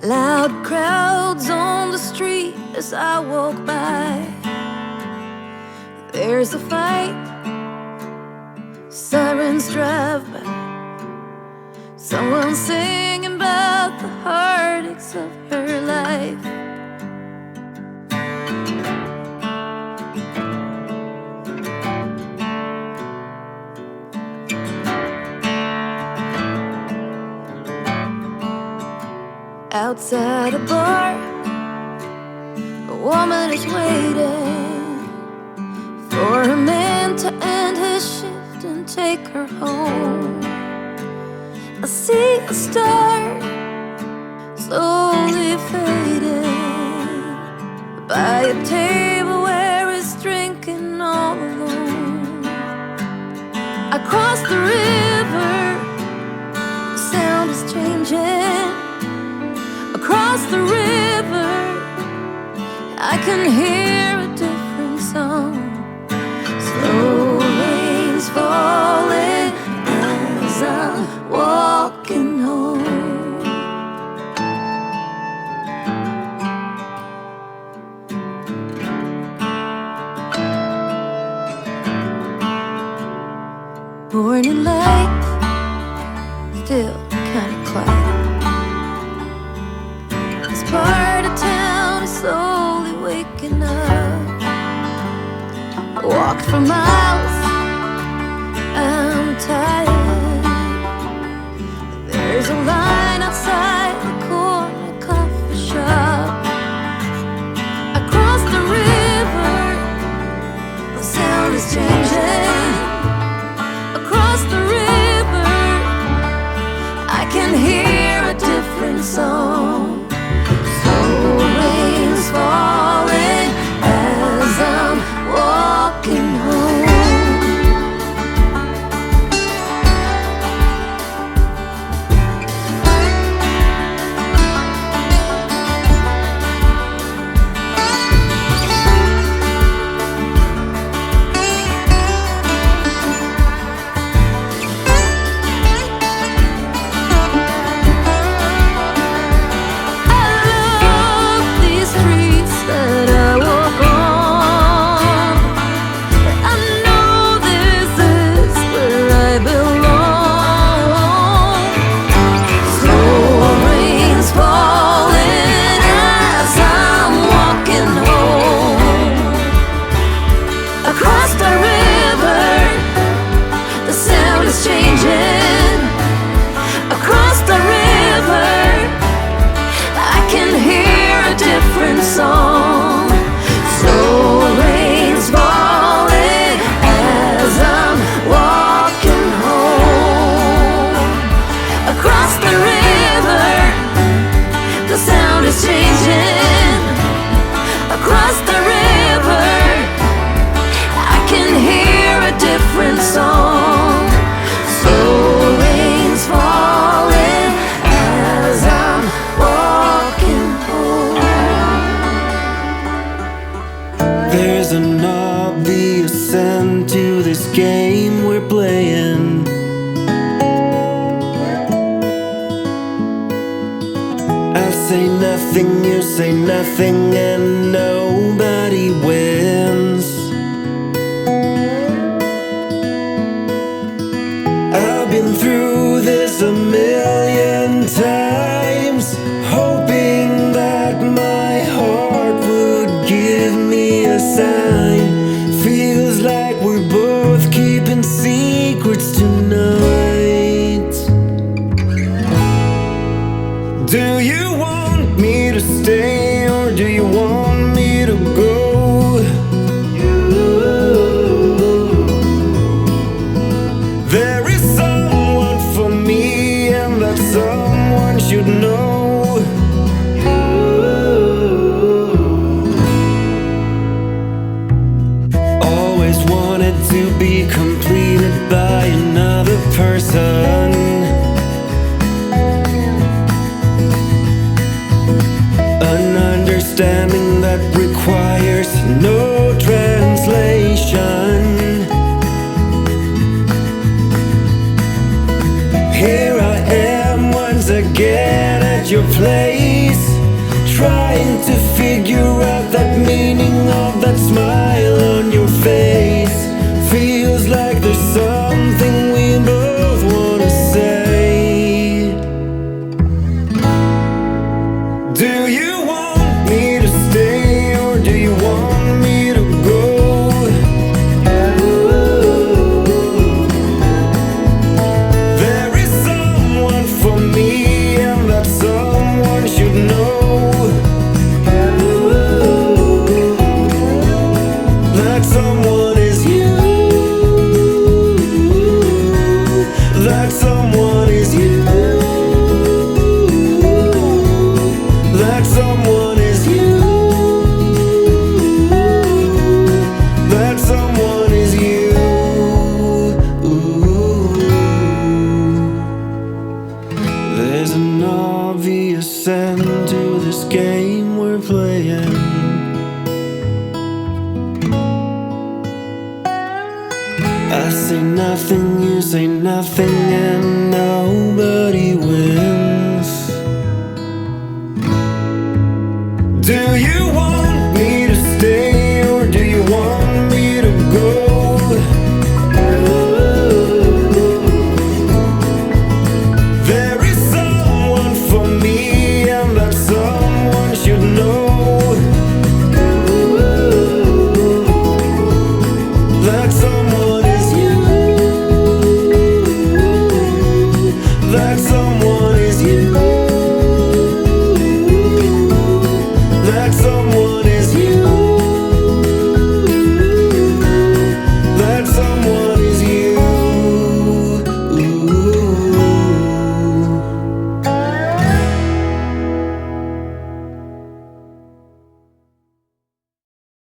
Loud crowds on the street as I walk by. There's a fight, sirens drive by. Someone singing about the heartaches of her life. Outside a bar, a woman is waiting for a man to end his shift and take her home. I see a star slowly fading by a table where he's drinking all alone. I cross the river, the sound is changing. Across the river, I can hear a different song. Slow rains falling as I'm walking home. Morning light, still kinda quiet. Part of town is slowly waking up. I walked for miles, I'm tired. There's a line outside the corner coffee shop. I crossed the river, the sound is changing. Across the river, I can hear a different song. Rain's falling as I'm walking home. There's an obvious end to this game we're playing. I say nothing, you say nothing, and nobody wins. I've been through this a million times, hoping that my heart would give me a sign. Feels like we're both keeping secrets tonight. Do you want me to stay or do you want me to go? There is someone for me and that someone should know. Always wanted to be completed by another person. An understanding that requires no translation. Here I am once again at your place, trying to figure out that meaning of that smile on your face. Feels like there's something we both wanna say. Do you want me to stay or do you want me to go? There is someone for me and that someone should know. That someone is you. That someone is you. That someone is you. That someone is you. There's an obvious end to this game we're playing. I say nothing, you say nothing, and nobody wins.